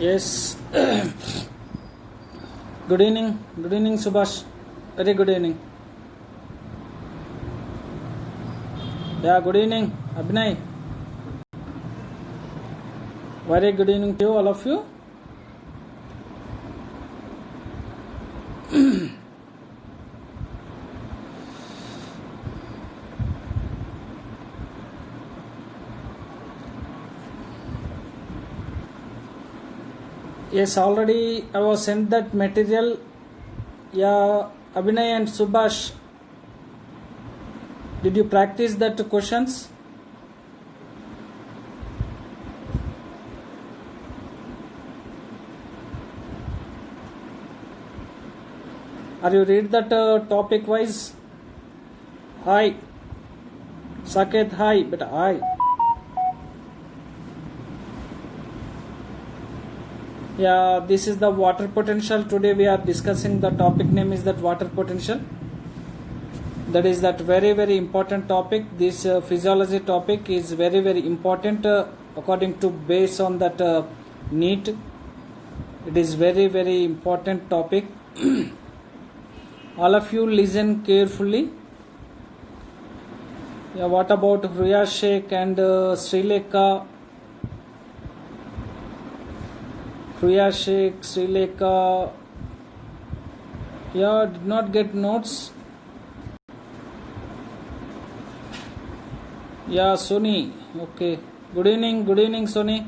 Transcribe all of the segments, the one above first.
Yes. Good evening. Good evening, Subhash. Very good evening. Yeah, good evening, Abhinay. Very good evening to you, all of you. Yes, already I was sent that material. Yeah, Abhinay and Subhash. Did you practice that questions? Are you read that topic wise? Hi. Saket, hi. But hi. Yeah, this is the water potential. Today we are discussing the topic name is that water potential. That is that very important topic. This physiology topic is very important according to based on that NEET. It is very important topic. All of you listen carefully. Yeah, what about Hruya Sheikh and Srilekha? Hruya Sheikh, Srilekha. Yeah, did not get notes. Yeah, Sony. Okay. Good evening, Sony.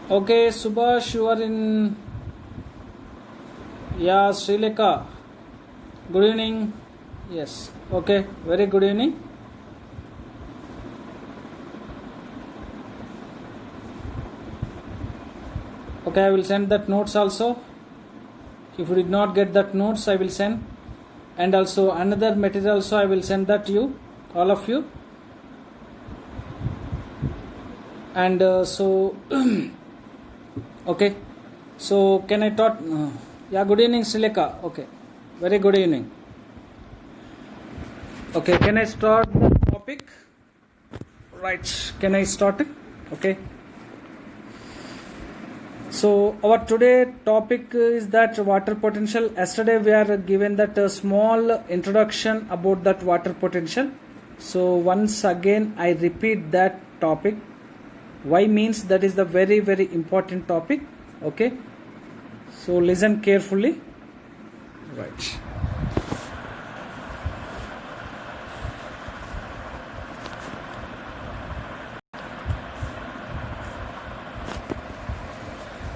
Okay, Subhash, you are in. Yeah, Srilekha. Good evening. Yes. Okay. Very good evening. Okay, I will send that notes also. If you did not get that notes, I will send. And also another material also I will send that to you, all of you. And so okay. So can I talk? Yeah, good evening, Srilekha. Okay. Very good evening. Okay, can I start the topic? Right. Can I start it? Okay. So our today topic is that water potential. Yesterday we are given that small introduction about that water potential. So once again I repeat that topic. Why means that is the very important topic. Okay. So listen carefully. Right.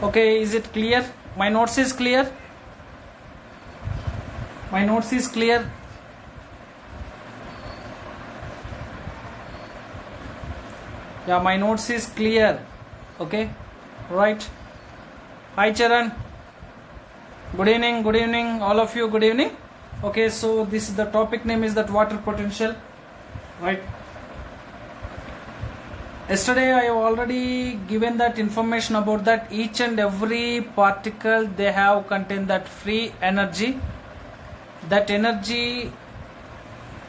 Okay, is it clear? My notes is clear. My notes is clear. Yeah, my notes is clear. Okay, right. Hi Charan. Good evening, all of you. Good evening. Okay, so this is the topic name is that water potential, right? Yesterday I have already given that information about that each and every particle they have contain that free energy, that energy,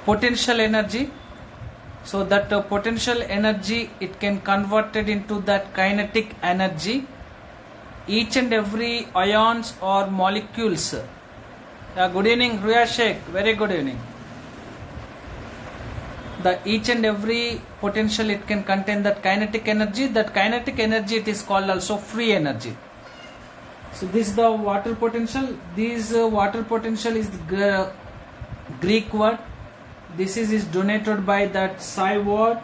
potential energy. So that potential energy it can converted into that kinetic energy. Each and every ions or molecules. Good evening, Hruya Sheikh. Very good evening. The each and every potential it can contain that kinetic energy. That kinetic energy it is called also free energy. So this is the water potential. This water potential is the Greek word. This is denoted by that psi word.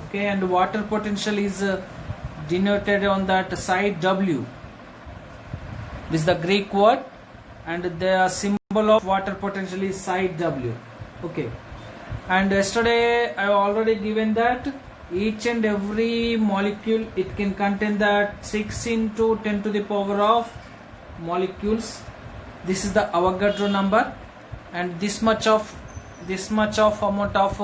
Okay, and water potential is denoted on that psi W. This is the Greek word, and the symbol of water potential is psi W. Okay. And yesterday I have already given that each and every molecule it can contain that 6 into 10 to the power of molecules. This is the Avogadro number, and this much of amount of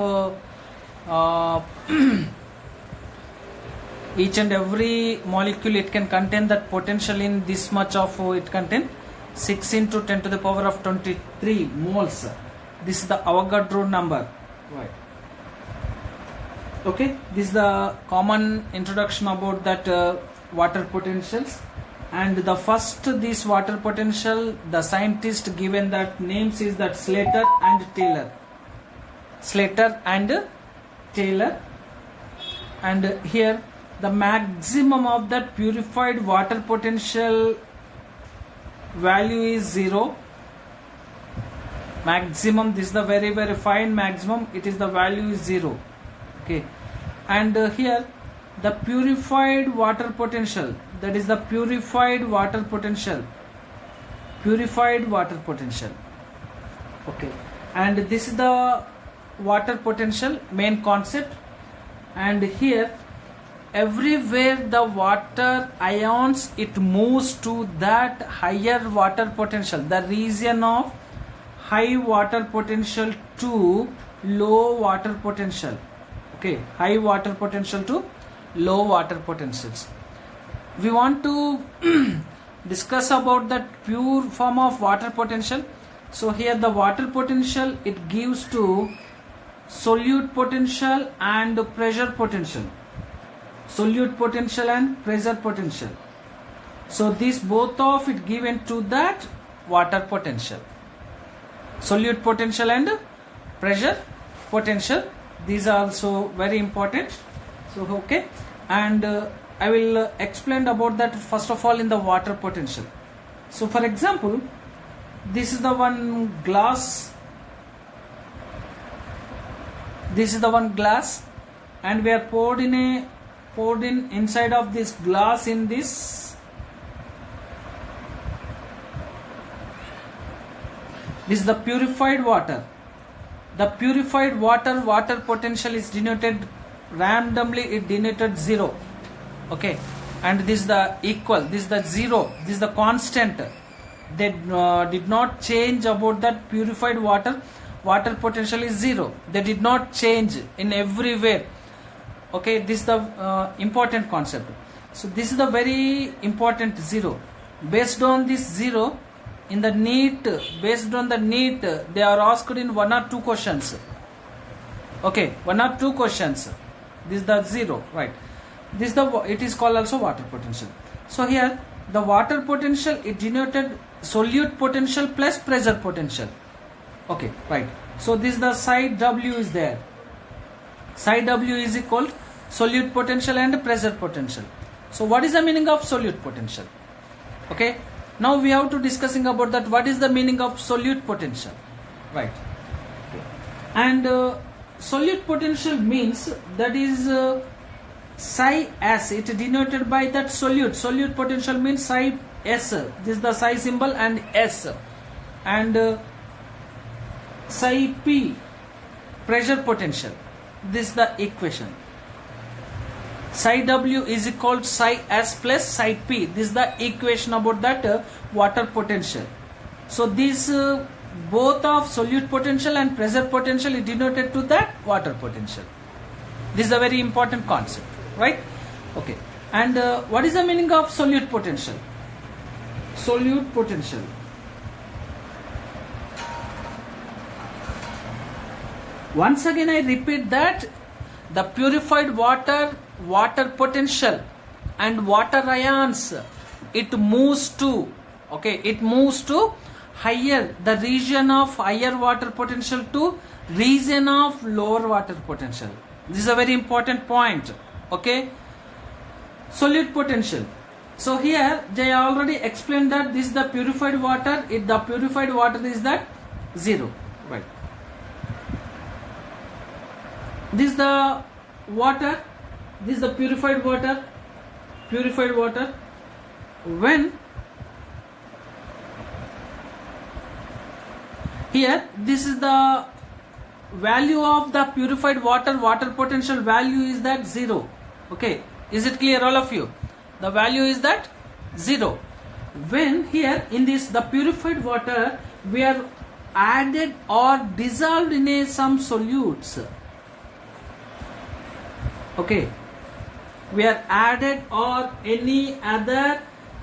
each and every molecule it can contain that potential in this much of it contain 6 into 10 to the power of 23 moles. This is the Avogadro number. Right. Okay, this is the common introduction about that water potentials. And the first this water potential, the scientist given that names is that Slater and Taylor. Slater and Taylor. And here the maximum of that purified water potential value is 0. Maximum, this is the very fine maximum, it is the value is 0. Okay, and here the purified water potential, that is the purified water potential, okay, and this is the water potential main concept. And here everywhere the water ions, it moves to that higher water potential, the region of high water potential to low water potential. Okay, high water potential to low water potentials. We want to discuss about that pure form of water potential. So here the water potential, it gives to solute potential and pressure potential. Solute potential and pressure potential. So this both of it given to that water potential. Solute potential and pressure potential, these are also very important. So okay, and I will explain about that first of all in the water potential. So for example, this is the one glass, and we are poured in inside of this glass in this. This is the purified water. The purified water potential is denoted randomly, it denoted 0. Okay, and this is the equal, this is the 0, this is the constant. They did not change about that purified water potential is 0. They did not change in everywhere. Okay, this is the important concept. So this is the very important 0. Based on this 0, in the NEET, based on the NEET, they are asked in 1 or 2 questions. Okay, 1 or 2 questions. This is the 0, right? This is the, it is called also water potential. So here the water potential, it denoted solute potential plus pressure potential. Okay, right. So this is the psi W is there. Psi W is equal solute potential and pressure potential. So what is the meaning of solute potential? Okay, now we have to discussing about that what is the meaning of solute potential, right? Okay. And solute potential means that is psi S, it denoted by that solute potential means psi S, this is the psi symbol and S, and psi P, pressure potential, this is the equation. Psi W is equal to psi S plus psi P, this is the equation about that water potential. So these both of solute potential and pressure potential is denoted to that water potential. This is a very important concept, right? Okay, and what is the meaning of solute potential? Solute potential, once again I repeat that the purified water potential and water ions, it moves to, okay, it moves to higher, the region of higher water potential to region of lower water potential. This is a very important point. Okay, solute potential. So here they already explained that this is the purified water, the purified water is that 0, right? This is the water, this is the purified water, when here this is the value of the purified water potential value is that 0. Okay, is it clear all of you? The value is that 0. When here in this the purified water we are added or dissolved in some solutes. Okay, we are added or any other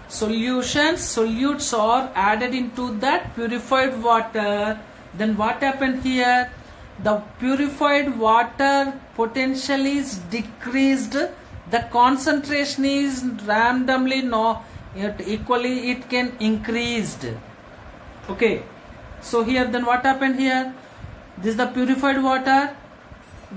solutes are added into that purified water, then what happened here? the purified water potential is decreased, the concentration is randomly equally it can increased. Okay, so here then what happened here? This is the purified water.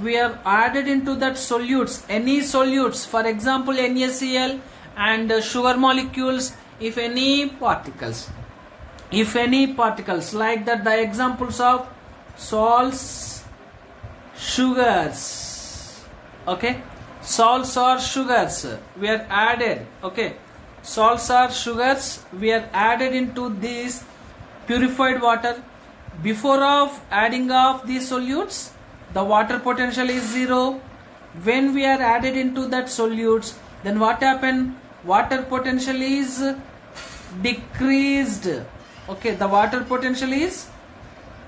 We are added into that solutes, any solutes, for example NaCl and sugar molecules, if any particles like that, the examples of salts, sugars, okay, salts or sugars we are added, okay, salts or sugars we are added into this purified water. Before of adding of these solutes, the water potential is 0. When we are added into that solutes, then what happened? Water potential is decreased. Okay, the water potential is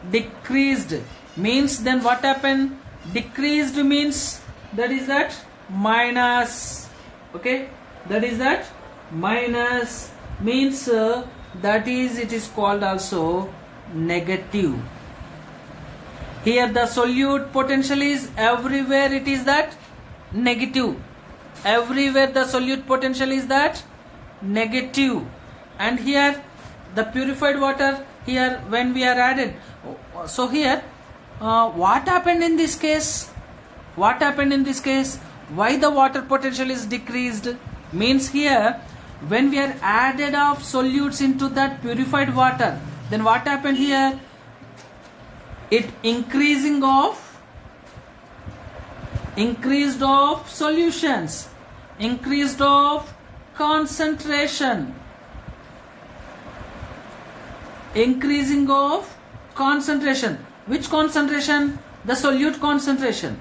decreased, means then what happened? Decreased means that is that minus. Okay, that is that minus means that is it is called also negative. Here the solute potential is everywhere it is that negative. Everywhere the solute potential is that negative. And here the purified water, here when we are added, so here what happened in this case? What happened in this case? Why the water potential is decreased? Means here when we are added of solutes into that purified water, then what happened here? It increased of solutions, increased of concentration, increasing of concentration. Which concentration? The solute concentration.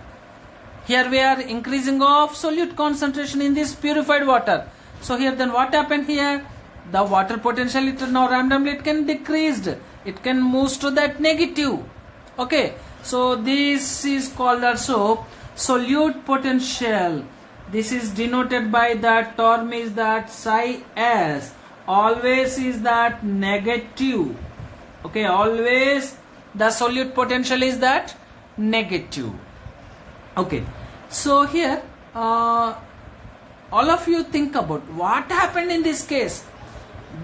Here we are increasing of solute concentration in this purified water. So here then what happened here? The water potential it now randomly it can decreased. It can move to that negative. Okay, so this is called also solute potential. This is denoted by that term is that psi s. Always is that negative. Okay, always the solute potential is that negative. Okay, so here all of you think about what happened in this case.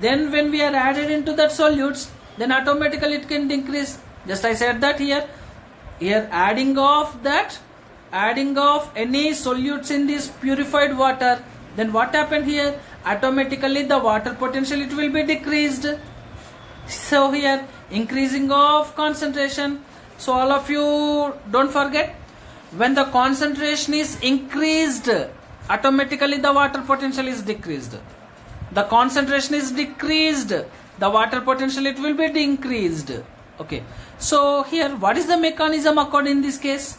Then when we are added into that solutes, then automatically it can decrease. Just I said that here adding of any solutes in this purified water, then what happened here? Automatically the water potential it will be decreased. So here increasing of concentration. So all of you don't forget, when the concentration is increased, automatically the water potential is decreased. The concentration is decreased, the water potential it will be increased. Okay, so here what is the mechanism occurred in this case?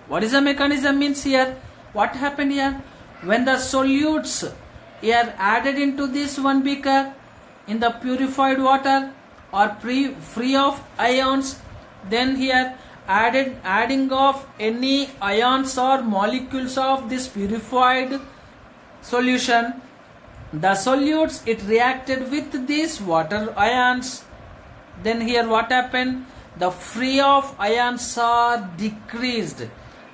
What is the mechanism means here? What happened here? When the solutes are added into this one beaker in the purified water or free of ions, then here adding of any ions or molecules of this purified solution, the solutes it reacted with these water ions. Then here what happened? The free of ions are decreased.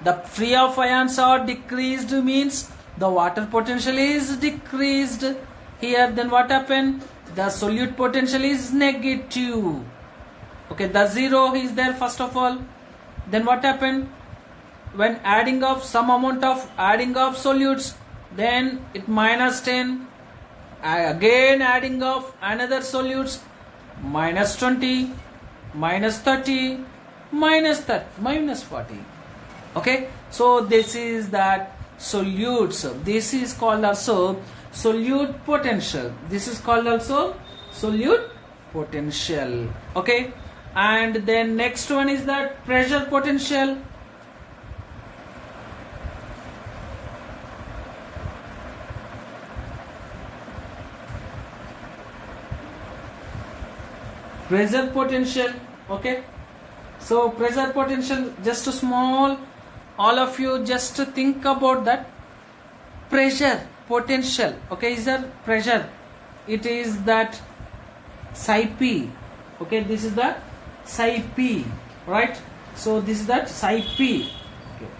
The free of ions are decreased means the water potential is decreased. Here then what happened? The solute potential is negative. Okay, the 0 is there first of all. Then what happened? When adding of some amount of solutes, then it minus 10. Again adding of another solutes, minus 20, minus 30, minus 40. Okay, so this is that solutes. This is called also solute potential. This is called also solute potential. Okay, and then next one is that pressure potential. Pressure potential. Okay, so pressure potential, just a small, all of you just think about that pressure potential. Okay, is there pressure? It is that psi p. Okay, this is the psi p, right? So this is that psi p. Okay.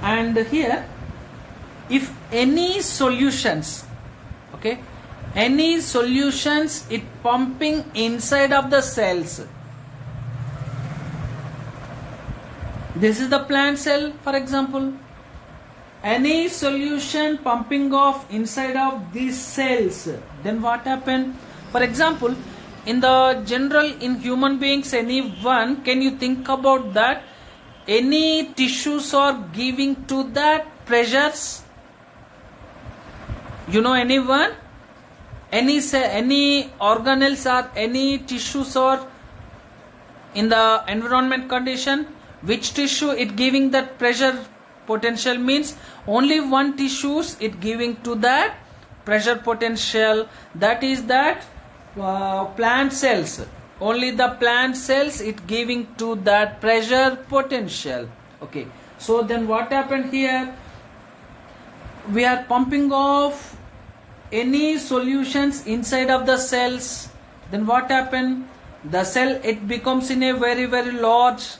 And here, if any solutions, okay, any solutions it pumping inside of the cells. This is the plant cell, for example. Any solution pumping off inside of these cells, then what happened? For example, in the general, in human beings, anyone, can you think about that? Any tissues are giving to that pressures? You know anyone? Any organelles or any tissues are in the environment condition? Which tissue it giving that pressure potential? Means only one tissues it giving to that pressure potential, that is that plant cells. Only the plant cells it giving to that pressure potential. Okay, so then what happened here? We are pumping off any solutions inside of the cells. Then what happened? The cell it becomes in a very large.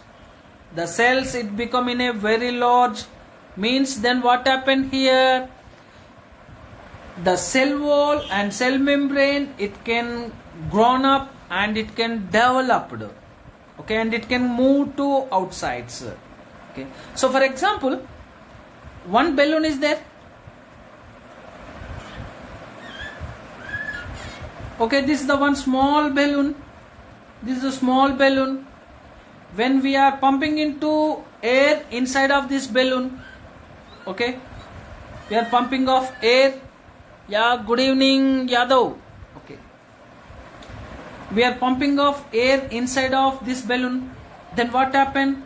The cells it become in a very large. Means then what happened here? The cell wall and cell membrane it can grown up and it can developed. Okay, and it can move to outsides. Okay, so for example, one balloon is there. Okay, this is the one small balloon. This is a small balloon. When we are pumping into air inside of this balloon, okay, we are pumping off air. Yeah, good evening, Yadav. Okay, we are pumping off air inside of this balloon. Then what happened?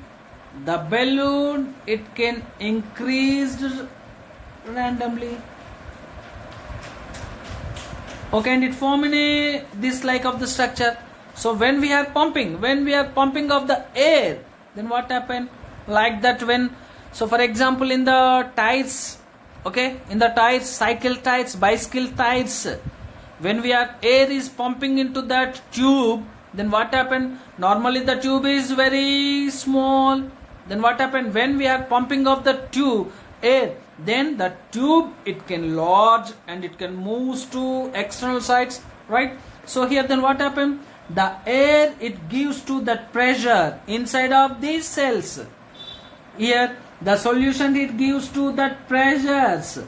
The balloon it can increase randomly. Okay, and it form in a this like of the structure. So when we are pumping of the air, then what happened? Like that when, so for example in the tires, okay, in the tires, cycle tires, bicycle tires, when we are air is pumping into that tube, then what happened? Normally the tube is very small. Then what happened? When we are pumping of the tube air, then the tube it can large and it can move to external sides, right? So here then what happened? The air it gives to that pressure inside of these cells. Here the solution it gives to that pressures.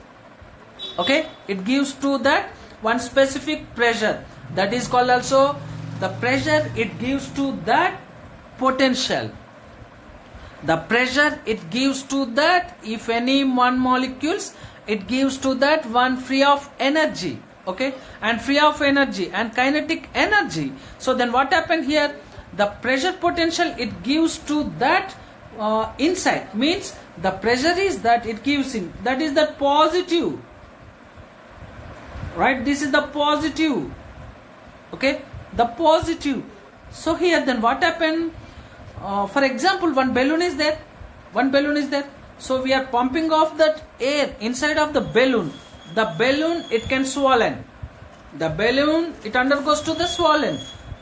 Okay, it gives to that one specific pressure, that is called also the pressure it gives to that potential. The pressure it gives to that, if any one molecules it gives to that one free of energy. Okay, and free of energy and kinetic energy. So then what happened here? The pressure potential it gives to that inside, means the pressure is that it gives in, that is the positive, right? This is the positive. Okay, the positive. So here then what happened? For example, one balloon is there. So we are pumping off that air inside of the balloon. The balloon it can swollen. The balloon it undergoes to the swollen.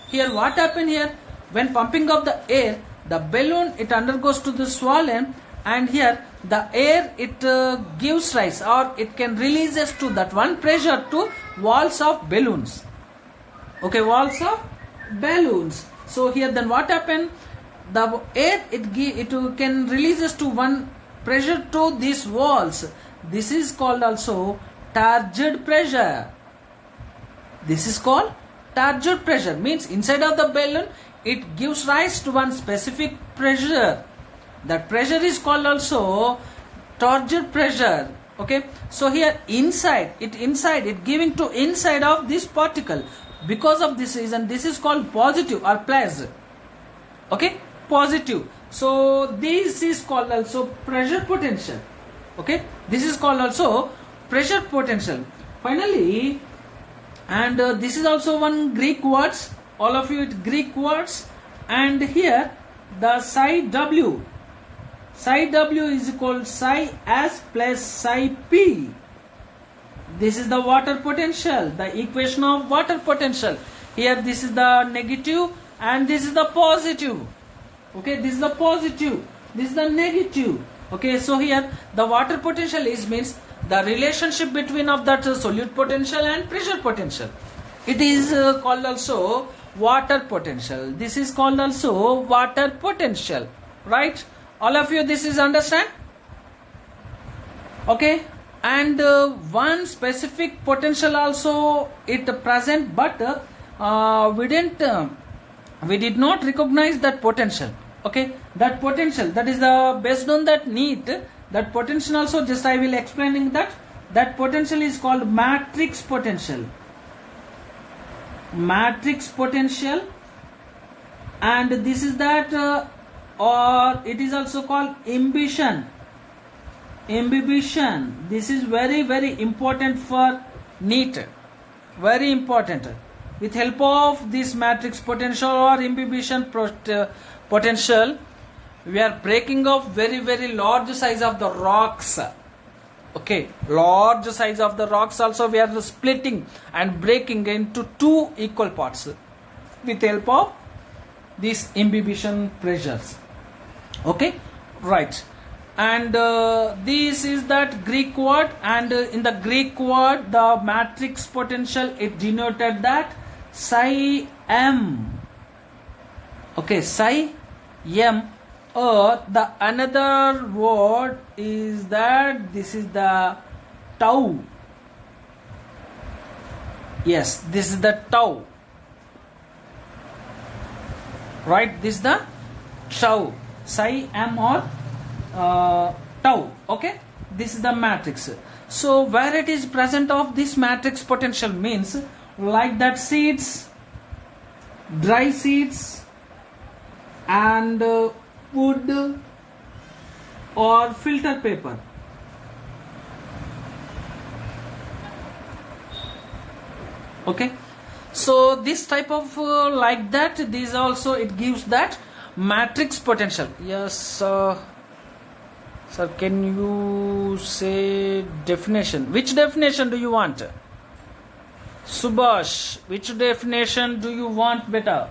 Here what happened here? When pumping of the air, the balloon it undergoes to the swollen, and here the air it gives rise or it can releases to that one pressure to walls of balloons. Okay, walls of balloons. So here then what happened? The air it can releases to one pressure to these walls. This is called also turgid pressure. This is called turgid pressure, means inside of the balloon it gives rise to one specific pressure. That pressure is called also turgid pressure. Okay, so here inside it giving to inside of this particle. Because of this reason this is called positive or plus. Okay, positive. So this is called also pressure potential. Okay, this is called also pressure potential. Finally, and this is also one Greek words, all of you it Greek words, and here the psi w is equal psi s plus psi p. This is the water potential, the equation of water potential. Here this is the negative and this is the positive. Okay, this is the positive, this is the negative. Okay, so here the water potential is means the relationship between of that solute potential and pressure potential. It is called also water potential. This is called also water potential, right? All of you, this is understand? Okay, and one specific potential also it present, but we did not recognize that potential. Okay, that potential, that is the based on that need, that potential also, just I will explaining that potential is called matrix potential. Matrix potential, and this is that or it is also called imbibition. This is very, very important for NEET, very important. With help of this matrix potential or imbibition potential, we are breaking off very, very large size of the rocks. Okay, large size of the rocks also we are splitting and breaking into two equal parts with help of these imbibition pressures. Okay, right. And this is that Greek word, and in the Greek word the matrix potential, it denoted that psi m. Okay, psi m, or the another word is that this is the tau. Yes, this is the tau, right? This is the tau, psi m or tau. Okay, this is the matrix. So where it is present of this matrix potential means like that seeds, dry seeds, and wood or filter paper. Okay, so this type of like that, this also it gives that matrix potential. Yes, sir, can you say definition? Which definition do you want? Subhash, which definition do you want better?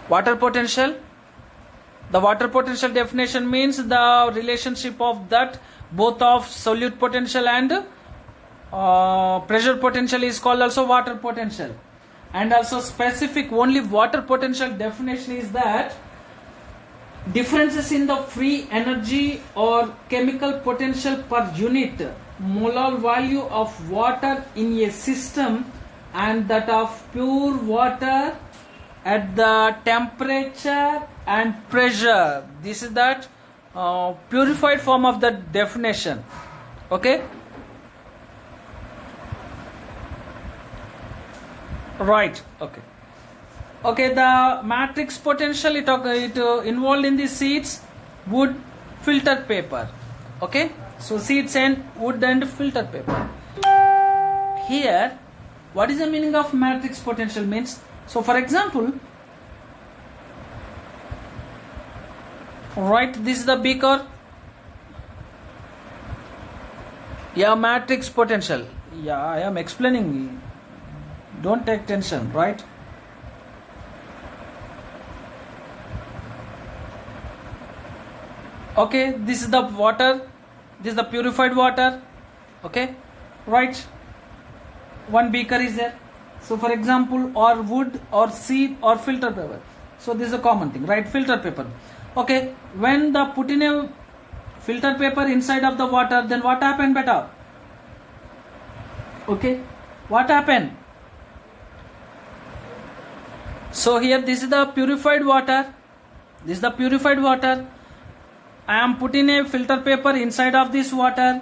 Water potential. The water potential definition means the relationship of that both of solute potential and pressure potential is called also water potential. And also specific only water potential definition is that differences in the free energy or chemical potential per unit molar value of water in a system and that of pure water at the temperature and pressure. This is that purified form of the definition. Okay, right. Okay, the matrix potential it involved in the seeds, wood, filter paper. Okay, so seeds and wood and filter paper. Here, what is the meaning of matrix potential means? So for example, right, this is the beaker. Yeah, matrix potential. Yeah, I am explaining. Don't take tension, right? Okay, this is the water. This is the purified water. Okay, right. One beaker is there. So for example, or wood or seed or filter paper. So this is a common thing, right? Filter paper. Okay, when the put in a filter paper inside of the water, then what happened better? Okay, what happened? So here this is the purified water. This is the purified water. I am putting a filter paper inside of this water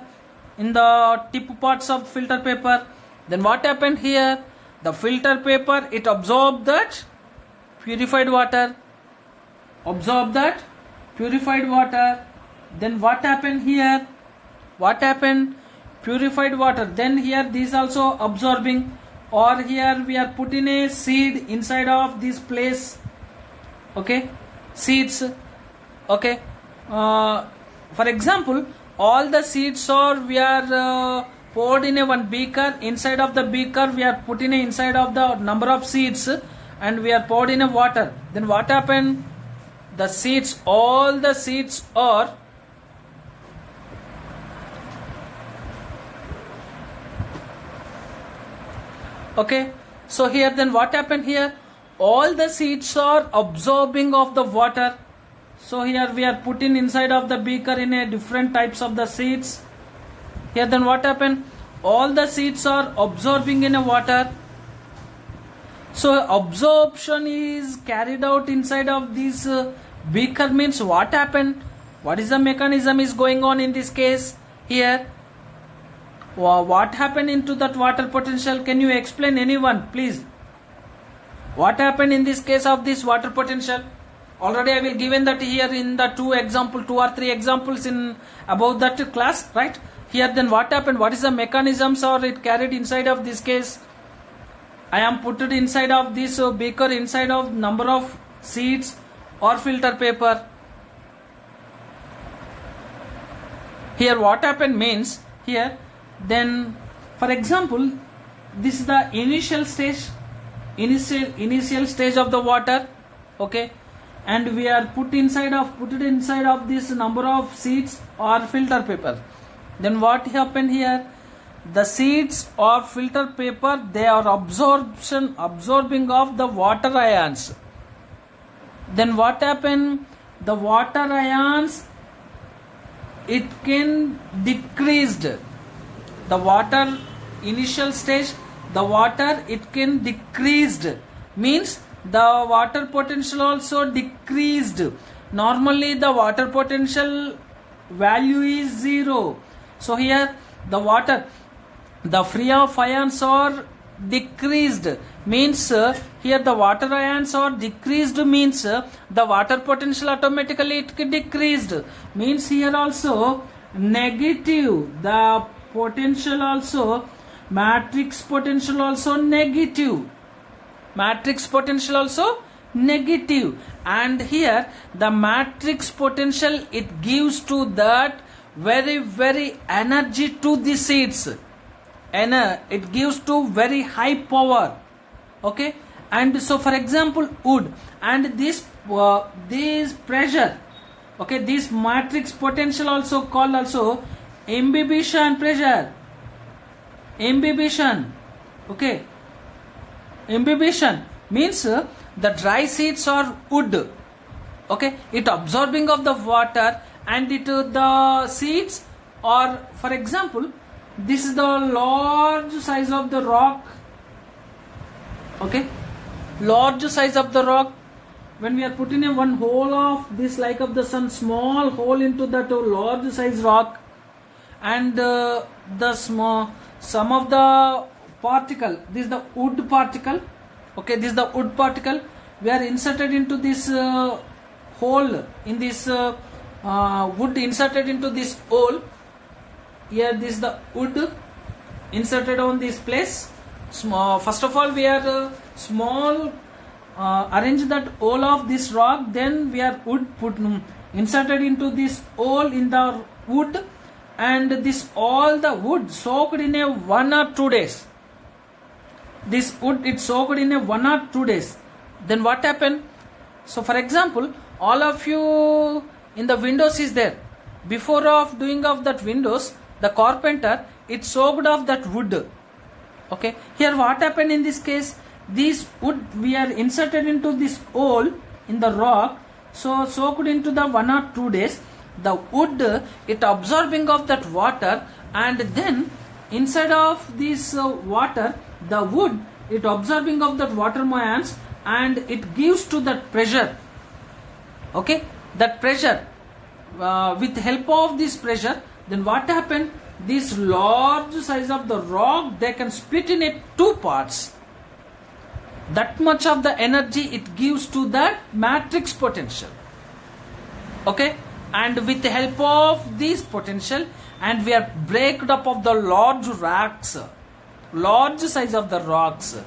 in the tip parts of filter paper. Then what happened here? The filter paper, it absorbed that purified water. Absorb that purified water. Then what happened here? What happened? Purified water. Then here this also absorbing. Or here we are putting a seed inside of this place. Okay, seeds. Okay, for example, all the seeds are we are poured in a one beaker. Inside of the beaker we are putting inside of the number of seeds, and we are poured in a water, then what happened? The seeds, all the seeds are okay. So here then what happened here? All the seeds are absorbing of the water. So here we are putting inside of the beaker in a different types of the seeds. Here then what happened? All the seeds are absorbing in a water. So absorption is carried out inside of this beaker, means what happened? What is the mechanism is going on in this case here? What happened into that water potential? Can you explain, anyone please? What happened in this case of this water potential? Already I will given that here in the two or three examples in about that class, right? Here then what happened? What is the mechanisms or it carried inside of this case? I am put it inside of this beaker inside of number of seeds or filter paper. Here what happened means here then, for example, this is the initial stage of the water, okay, and we are put it inside of this number of seeds or filter paper. Then what happened here? The seeds or filter paper, they are absorbing of the water ions. Then what happened? The water ions, it can decreased. The water initial stage, the water it can decreased, means the water potential also decreased. Normally the water potential value is 0. So here the water, the free of ions are decreased, means here the water ions are decreased, means the water potential automatically it decreased, means here also negative, the potential also, matrix potential also negative, and here the matrix potential it gives to that very energy to the seeds, and it gives to very high power, okay. And so for example wood and this pressure, okay, this matrix potential also called also imbibition pressure, okay. Imbibition means the dry seeds or wood, okay, it absorbing of the water, and it the seeds, or for example this is the large size of the rock, okay, large size of the rock. When we are putting in one hole of this like of the sun, small hole into that large size rock, and the small some of the particle, this is the wood particle, okay, this is the wood particle, we are inserted into this hole in this wood inserted into this hole. Here this is the wood inserted on this place. Small, first of all we are small arrange that hole of this rock, then we are wood inserted into this hole in the wood, and this all the wood soaked in a 1 or 2 days. This wood it soaked in a 1 or 2 days. Then what happened? So for example, all of you in the windows is there. Before of doing of that windows, the carpenter it soaked of that wood. Okay. Here what happened in this case? This wood we are inserted into this hole in the rock, so soaked into the 1 or 2 days. The wood it absorbing of that water, and then inside of this water, the wood it absorbing of that water ions, and it gives to that pressure, okay, that pressure, with help of this pressure, then what happened? This large size of the rock, they can split in it 2 parts. That much of the energy it gives to that matrix potential, okay. And with the help of this potential, and we are breaked up of the large rocks, large size of the rocks,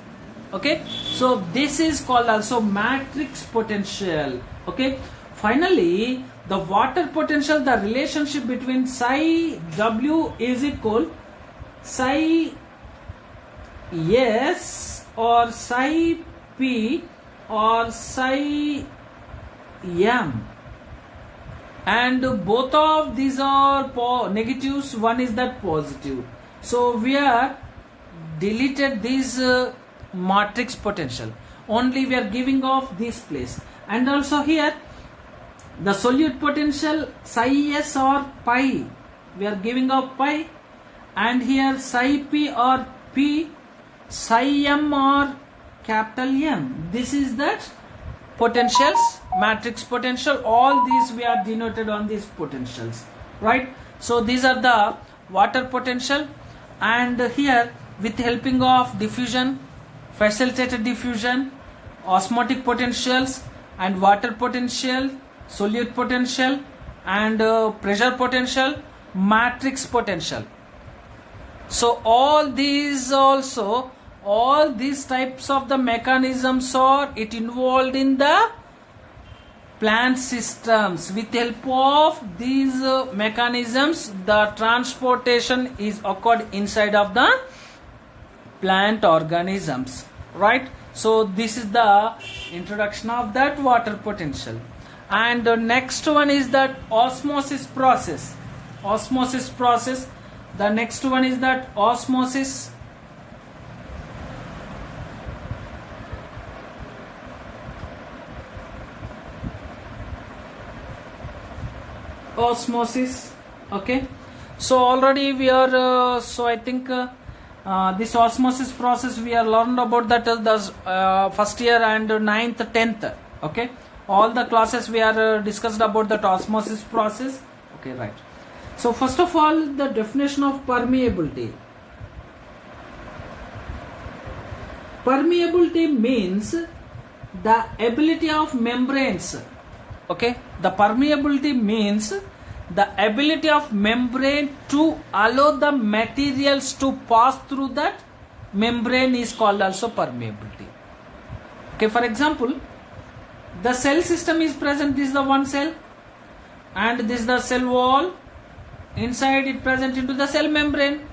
okay. So this is called also matrix potential, okay. Finally, the water potential, the relationship between psi W is equal psi S or psi P or psi m, and both of these are negatives, one is that positive. So we are deleted this matrix potential, only we are giving off this place. And also here the solute potential psi s or pi, we are giving off pi, and here psi p or p, psi m or capital M. This is that potentials, matrix potential. All these we are denoted on these potentials, right? So these are the water potential. And here with helping of diffusion, facilitated diffusion, osmotic potentials, and water potential, solute potential, and pressure potential, matrix potential. So all these also, all these types of the mechanisms are it involved in the plant systems. With help of these mechanisms, the transportation is occurred inside of the plant organisms, right? So this is the introduction of that water potential. And the next one is that osmosis process. Osmosis process. The next one is that osmosis. Osmosis. Okay. So already we are. So I think this osmosis process we are learned about that the first year and 9th, 10th. Okay. All the classes we are discussed about that osmosis process. Okay, right. So first of all, the definition of permeability. Permeability means the ability of membranes. Okay, the permeability means the ability of membrane to allow the materials to pass through that membrane is called also permeability. Okay, for example, the cell system is present. This is the one cell, and this is the cell wall. Inside it present into the cell membrane.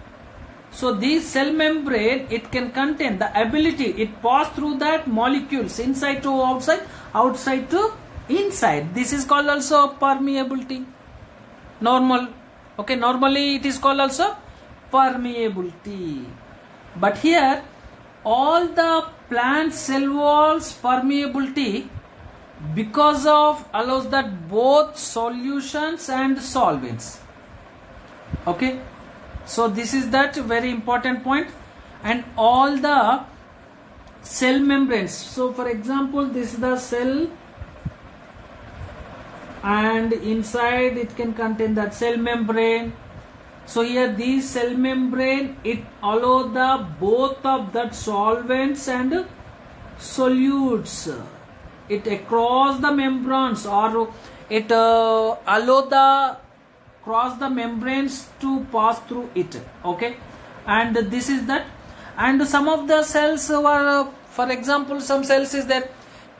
So this cell membrane, it can contain the ability, it pass through that molecules inside to outside, outside to inside. This is called also permeability. Normal. Okay, normally it is called also permeability. But here all the plant cell walls permeability because of allows that both solutions and solvents. Okay, so this is that very important point. And all the cell membranes, so for example this is the cell, and inside it can contain that cell membrane. So here this cell membrane, it allow the both of that solvents and solutes, it across the membranes, or it allow the cross the membranes to pass through it. Okay, and this is that. And some of the cells were for example, some cells is that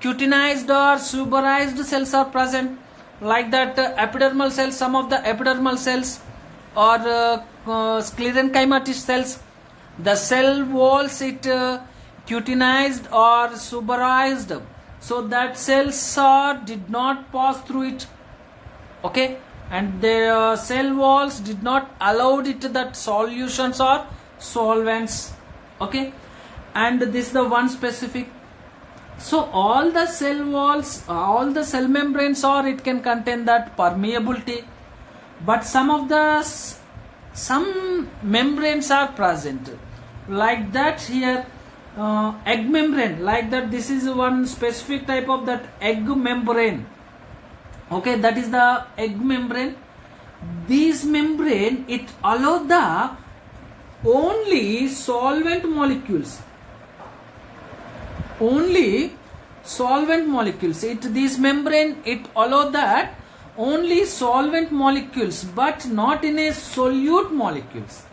cutinized or suberized cells are present, like that epidermal cells. Some of the epidermal cells or sclerenchymatous cells, the cell walls it cutinized or suberized, so that cells did not pass through it. Okay, and the cell walls did not allow it that solutions or solvents. Okay, and this is the one specific. So all the cell walls, all the cell membranes, or it can contain that permeability, but some membranes are present, like that here egg membrane, like that. This is one specific type of that egg membrane. Okay, that is the egg membrane. This membrane, it allow the only solvent molecules, only solvent molecules. This membrane, it allow that only solvent molecules, but not in a solute molecules.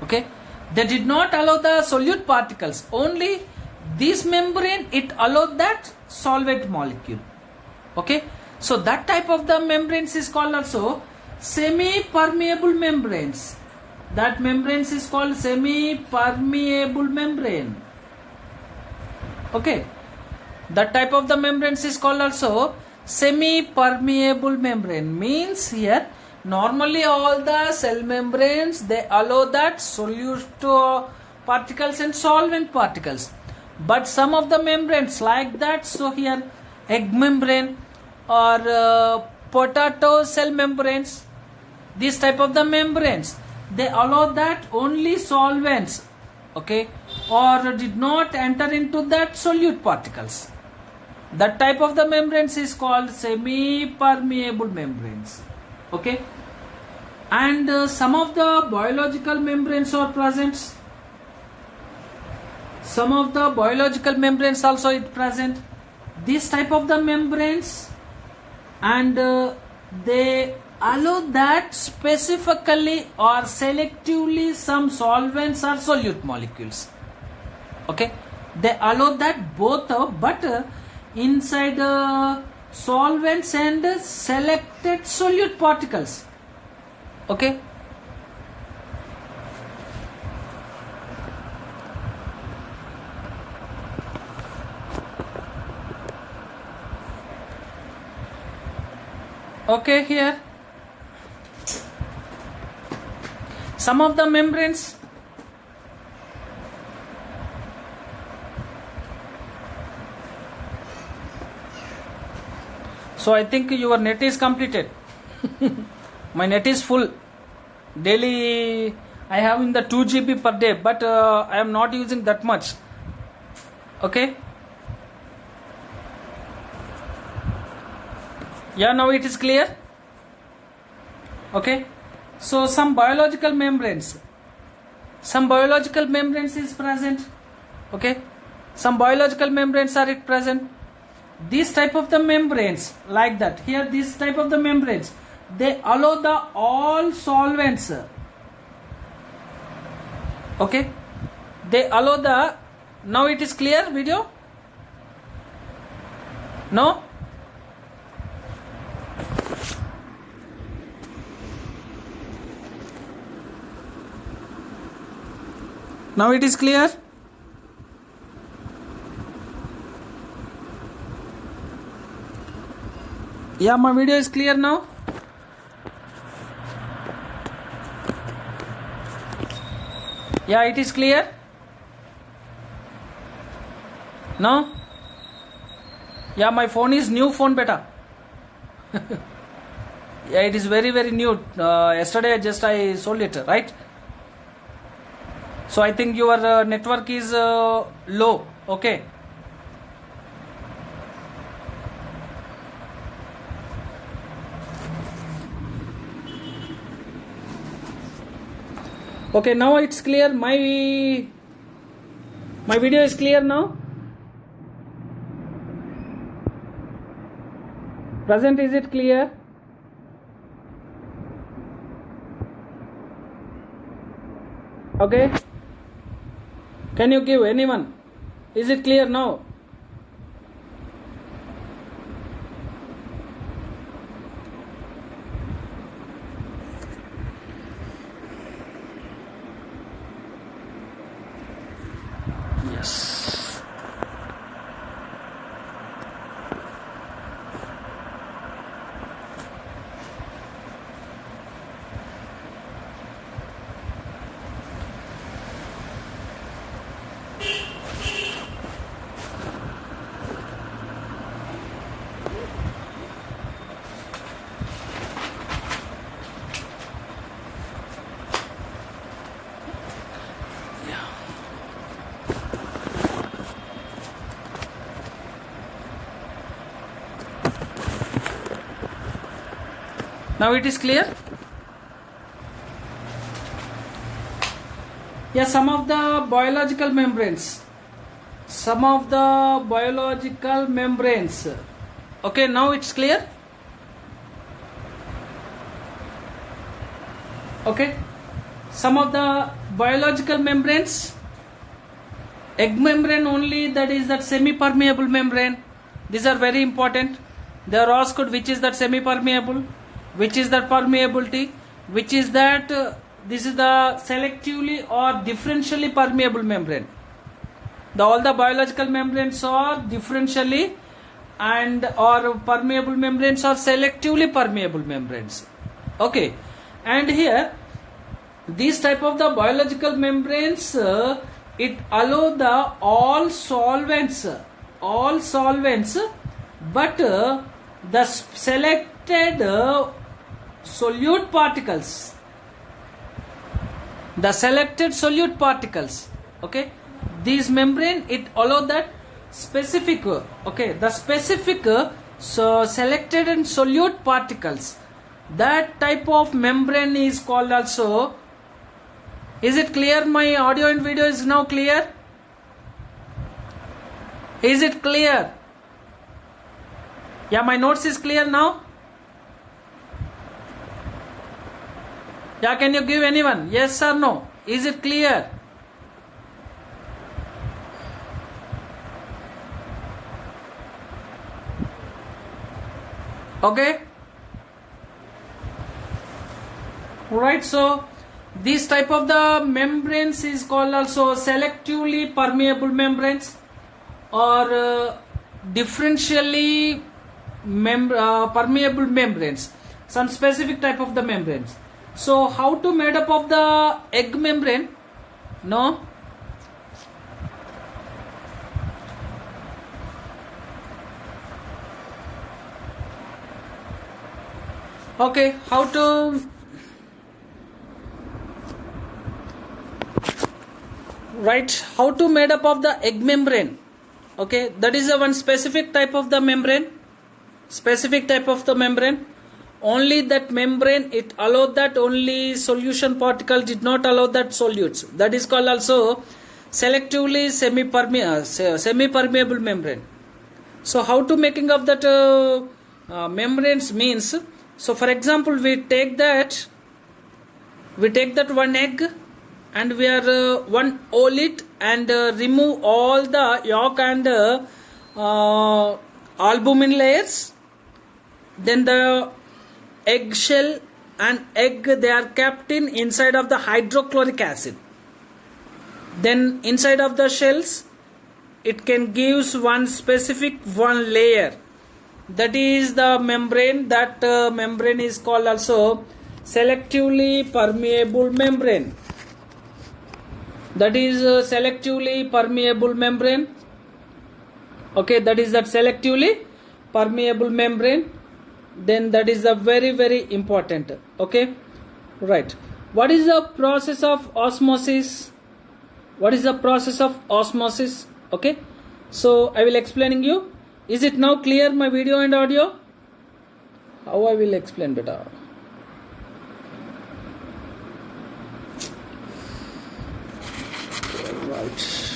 Okay, they did not allow the solute particles. Only this membrane, it allowed that solvent molecule. Okay, so that type of the membranes is called also semi-permeable membranes. That membranes is called semi-permeable membrane. Okay, That type of the membranes is called also semi-permeable membrane. Means here normally all the cell membranes, they allow that solute particles and solvent particles, but some of the membranes like that, so here egg membrane or potato cell membranes, this type of the membranes, they allow that only solvents, okay, or did not enter into that solute particles. That type of the membranes is called semi-permeable membranes, okay. And some of the biological membranes are present. Some of the biological membranes also is present. This type of the membranes, and they allow that specifically or selectively some solvents or solute molecules, okay. They allow that both, but inside solvents and selected solute particles, okay. Okay, here some of the membranes, so I think your net is completed. My net is full. Daily I have in the 2 GB per day, but I am not using that much, okay. Yeah, now it is clear, okay. So some biological membranes is present, okay. Some biological membranes are present. This type of the membranes like that, here this type of the membranes, they allow the all solvents, okay. They allow the, now it is clear video, no? Now it is clear. Yeah, my video is clear now. Yeah, it is clear. No? Yeah, my phone is new phone beta. Yeah, it is very new. Yesterday just I sold it, right? So I think your network is low, okay. Okay, now it's clear. My video is clear now. Present, is it clear? Okay. Can you give anyone? Is it clear now? Yes. Now it is clear? Yeah, some of the biological membranes. Okay, now it's clear? Okay. Some of the biological membranes, egg membrane only, that is that semi-permeable membrane. These are very important. They are asked which is that semi-permeable, which is that permeability, which is that this is the selectively or differentially permeable membrane. all the biological membranes are differentially and or permeable membranes or selectively permeable membranes. Okay, and here these type of the biological membranes it allow the all solvents, but the selected solute particles, okay, these membrane it allow that specific, okay, the specific so selected and solute particles, that type of membrane is called also. Is it clear? My audio and video is now clear? Is it clear? Yeah, my notes is clear now. Yeah, can you give anyone? Yes or no? Is it clear? Okay. Right, so this type of the membranes is called also selectively permeable membranes or differentially permeable membranes, some specific type of the membranes. So how to made up of the egg membrane? No? Okay, how to write how to made up of the egg membrane? Okay, that is a one specific type of the membrane, only that membrane it allowed that only solution particle, did not allow that solutes, that is called also selectively semi-permeable membrane. So how to making of that membranes means, so for example we take that one egg and we are one roll it and remove all the yolk and albumin layers, then the egg shell and egg they are kept inside of the hydrochloric acid, then inside of the shells it can gives one specific one layer, that is the membrane, that membrane is called also selectively permeable membrane, that is selectively permeable membrane. Okay, that is that selectively permeable membrane, then that is the very important. Okay, right. What is the process of osmosis? Okay, so I will explaining you. Is it now clear, my video and audio? How I will explain better? Right.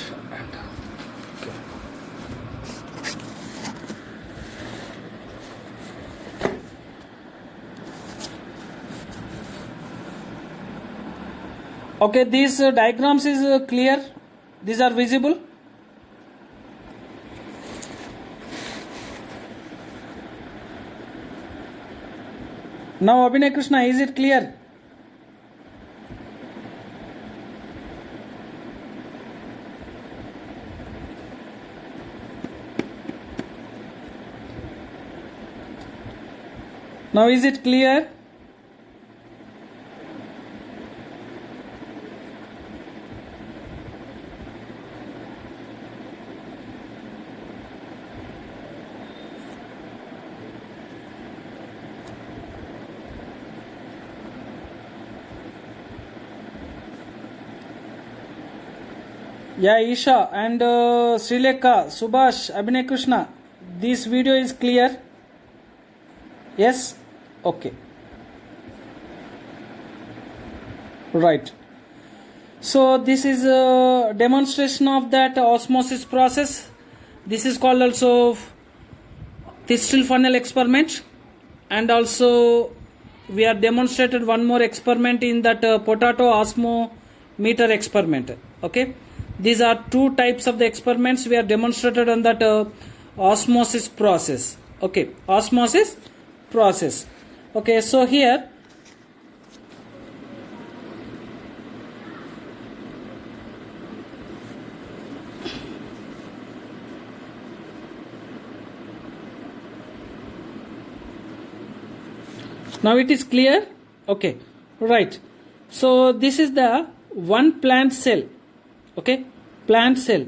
Okay, these diagrams is clear. These are visible. Now Abhinay Krishna, is it clear? Now is it clear? Yeah, Isha and Srilekha, Subhash, Abhinay Krishna, this video is clear? Yes? Okay. Right. So this is a demonstration of that osmosis process. This is called also Thistle funnel experiment, and also we are demonstrated one more experiment in that potato osmometer experiment. Okay, these are two types of the experiments we are demonstrated on that osmosis process. Okay, osmosis process. Okay, so here Now it is clear? Okay, right. So this is the one plant cell. Okay, plant cell.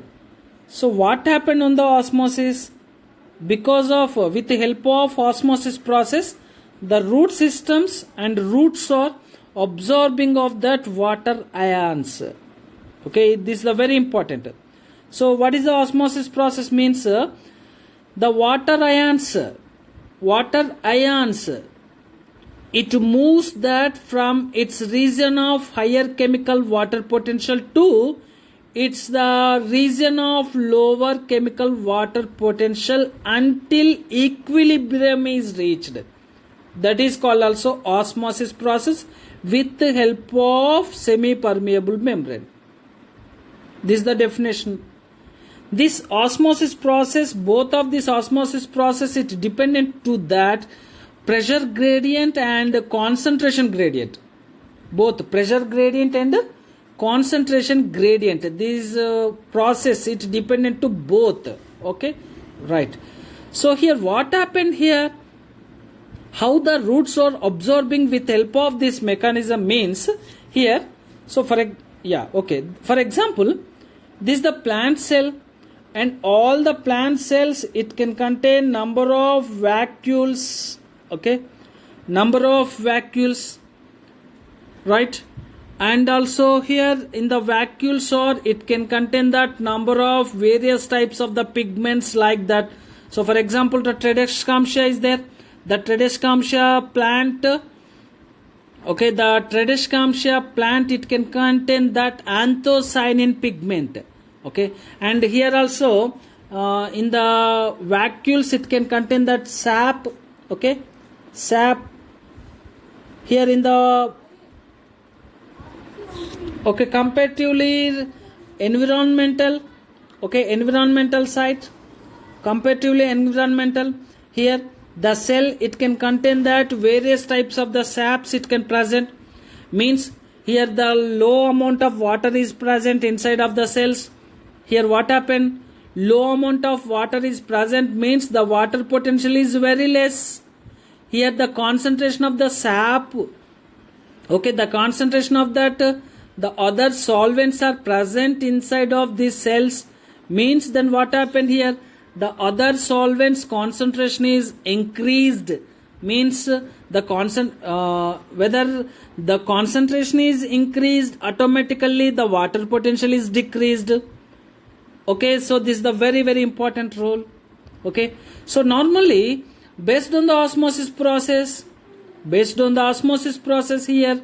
So what happened on the osmosis? Because of, with the help of osmosis process, the root systems and roots are absorbing of that water ions. Okay, this is the very important. So what is the osmosis process means? The water ions, it moves that from its region of higher chemical water potential to it's the region of lower chemical water potential until equilibrium is reached. That is called also osmosis process with the help of semi-permeable membrane. This is the definition. This osmosis process, both of this osmosis process, it dependent to that pressure gradient and concentration gradient. Both pressure gradient and concentration gradient. This process, it dependent to both. Okay, right. So here what happened here? How the roots are absorbing with help of this mechanism means here. So for example, this is the plant cell, and all the plant cells, it can contain number of vacuoles. Okay, number of vacuoles, right? And also here in the vacuoles, or it can contain that number of various types of the pigments like that. So for example, the Tradescantia is there. The Tradescantia plant, okay, the Tradescantia plant, it can contain that anthocyanin pigment. Okay, and here also in the vacuoles, it can contain that sap. Okay, sap. Here in the comparatively environmental, environmental side, comparatively environmental, here the cell, it can contain that various types of the saps it can present, means here the low amount of water is present inside of the cells. Here what happened? Low amount of water is present means the water potential is very less. Here the concentration of the sap, the concentration of that the other solvents are present inside of these cells, means then what happened here? The other solvents concentration is increased, means the whether the concentration is increased, automatically the water potential is decreased. Okay, so this is the very, very important role. Okay, so normally based on the osmosis process here,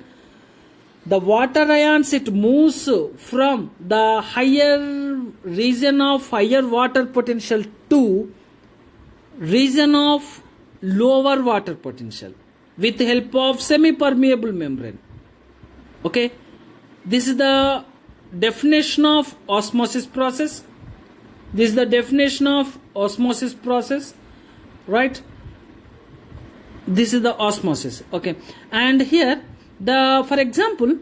the water ions, it moves from the higher region of higher water potential to region of lower water potential with help of semi-permeable membrane. Okay, this is the definition of osmosis process. This is the definition of osmosis process, right? This is the osmosis. Okay, and here for example,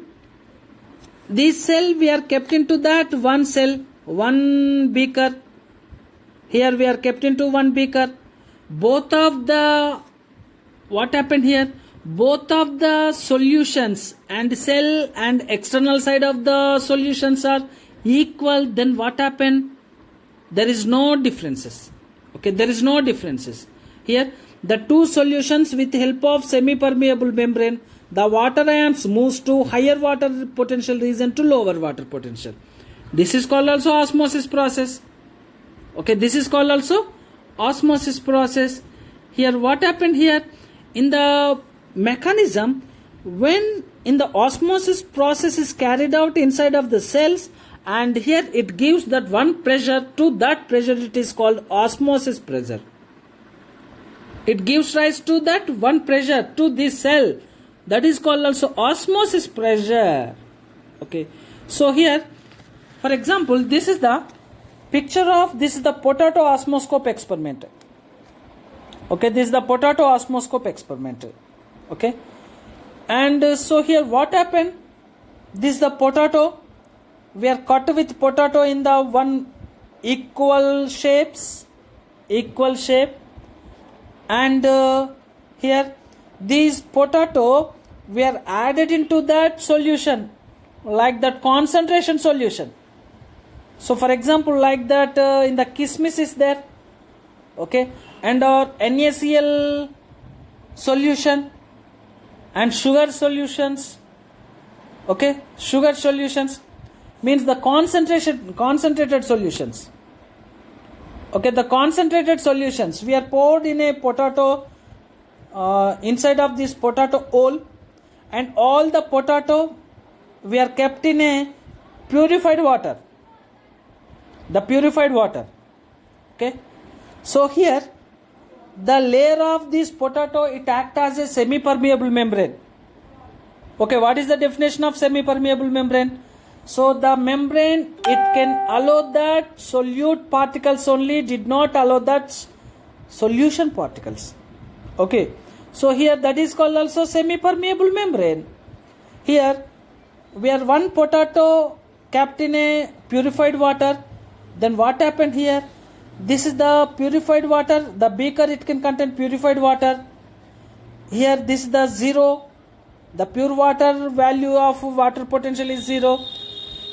this cell we are kept into that one cell, one beaker. Here we are kept into one beaker. Both of the, what happened here? Both of the solutions and cell and external side of the solutions are equal. Then what happened? There is no differences. Okay, there is no differences. Here the two solutions with help of semi-permeable membrane, the water ions moves to higher water potential region to lower water potential. This is called also osmosis process. Okay, this is called also osmosis process. Here what happened here? In the mechanism, when in the osmosis process is carried out inside of the cells, and here it gives that one pressure, to that pressure it is called osmosis pressure. It gives rise to that one pressure to this cell, that is called also osmosis pressure. Okay, so here for example, this is the picture of, this is the potato osmoscope experiment. Okay, this is the potato osmoscope experiment. Okay, and so here what happened? This is the potato. We are cut with potato in the one equal shape, and here these potato were added into that solution, like that concentration solution. So for example, like that in the kismis is there, okay, and our NaCl solution and sugar solutions, okay, sugar solutions means the concentrated solutions, okay, the concentrated solutions we are poured in a potato, inside of this potato hole, and all the potato we are kept in a purified water, the purified water, okay. So here the layer of this potato, it acts as a semi-permeable membrane. Okay, what is the definition of semi-permeable membrane? So the membrane, it can allow that solute particles only, did not allow that solution particles. Okay, so here that is called also semi-permeable membrane. Here we are one potato kept in a purified water. Then what happened here? This is the purified water, the beaker, it can contain purified water. Here this is the zero, the pure water value of water potential is 0.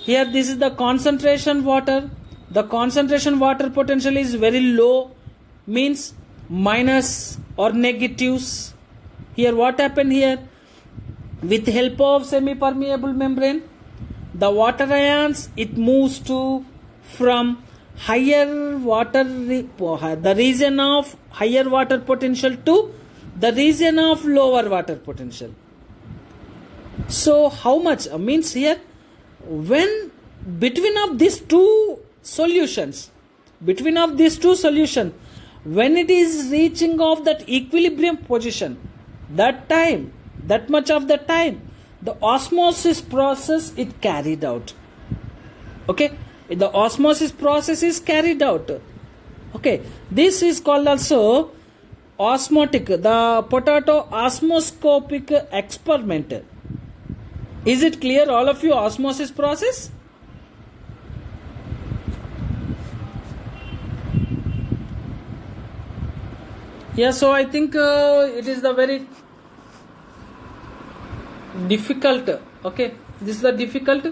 Here this is the concentration water, the concentration water potential is very low, means minus or negatives. Here what happened here? With help of semi-permeable membrane, the water ions, it moves to from higher water, the region of higher water potential to the region of lower water potential. So how much means here, when between of these two solutions, when it is reaching of that equilibrium position, that much of the time, the osmosis process is carried out. Okay, the osmosis process is carried out. Okay, this is called also osmotic, the potato osmoscopic experiment. Is it clear, all of you, osmosis process? Yeah, so I think it is the very difficult. Okay, this is the difficult.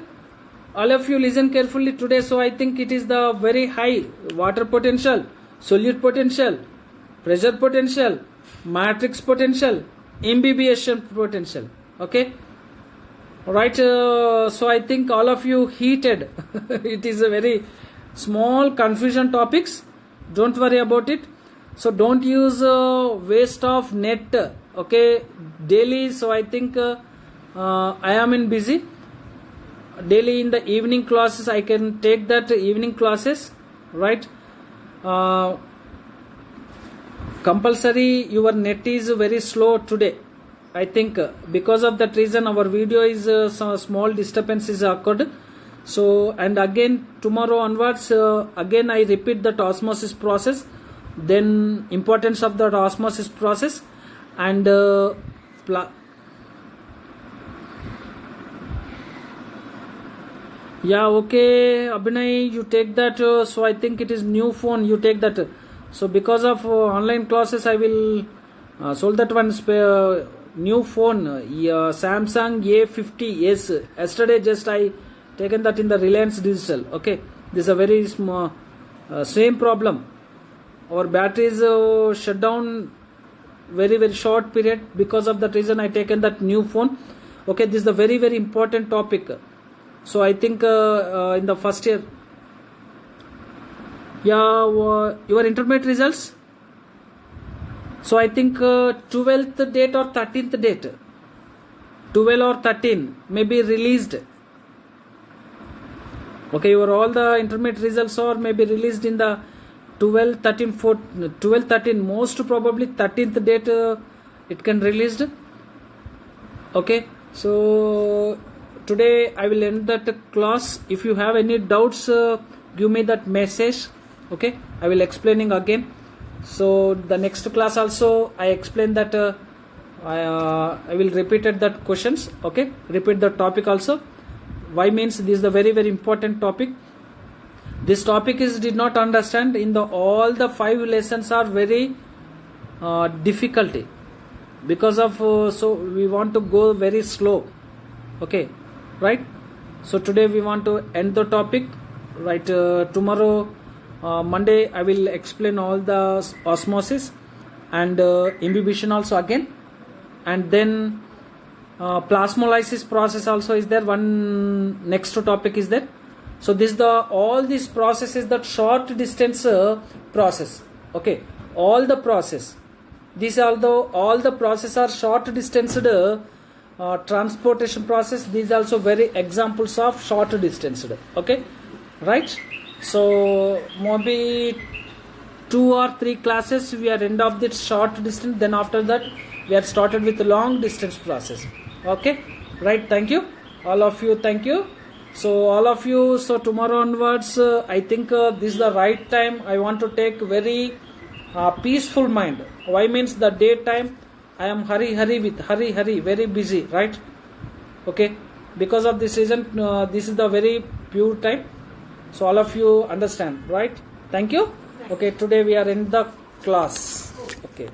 All of you listen carefully today. So I think it is the very high water potential, solute potential, pressure potential, matrix potential, imbibition potential. Okay, right. So I think all of you heated. It is a very small confusion topics. Don't worry about it. So don't use waste of net. Okay, daily. So I think I am in busy. Daily in the evening classes, I can take that evening classes, right? Compulsory, your net is very slow today. I think because of that reason our video is some small disturbances occurred. So, and again tomorrow onwards, again I repeat that osmosis process, then importance of that osmosis process, and yeah, okay, Abhinay, you take that. So I think it is new phone, you take that. So because of online classes, I will sold that one new phone, Samsung A50s. Yesterday just I taken that in the Reliance Digital. Okay, this is a very small same problem. Our batteries shut down very short period. Because of that reason I taken that new phone. Okay, this is a very important topic. So I think in the first year, yeah, your intermediate results. So I think 12th date or 13th date, 12 or 13 may be released. Okay, your all the intermediate results are may be released in the 12, 13, 14, 12, 13, most probably 13th date it can released. Okay, so today I will end that class. If you have any doubts, give me that message. Okay, I will explaining again. So the next class also I explain that I will repeat that questions. Okay, repeat the topic also. Why means this is the very important topic. This topic is did not understand in the all the 5 lessons are very difficulty. because of so we want to go very slow. Okay, right? So today we want to end the topic, right? Tomorrow, Monday, I will explain all the osmosis and imbibition also again, and then plasmolysis process also is there. One next topic is there. So this the all these processes, that short distance process. Okay, all the process. These are all the process are short distance transportation process. These also very examples of short distance. Okay, right? So maybe 2 or 3 classes we are end of this short distance. Then after that we are started with long distance process. Okay, right? Thank you, all of you. Thank you. So all of you. So tomorrow onwards, I think this is the right time. I want to take very peaceful mind. Why means the daytime I am hurry very busy, right? Okay, because of this reason this is the very pure time. So all of you understand, right? Thank you. Okay, today we are in the class. Okay.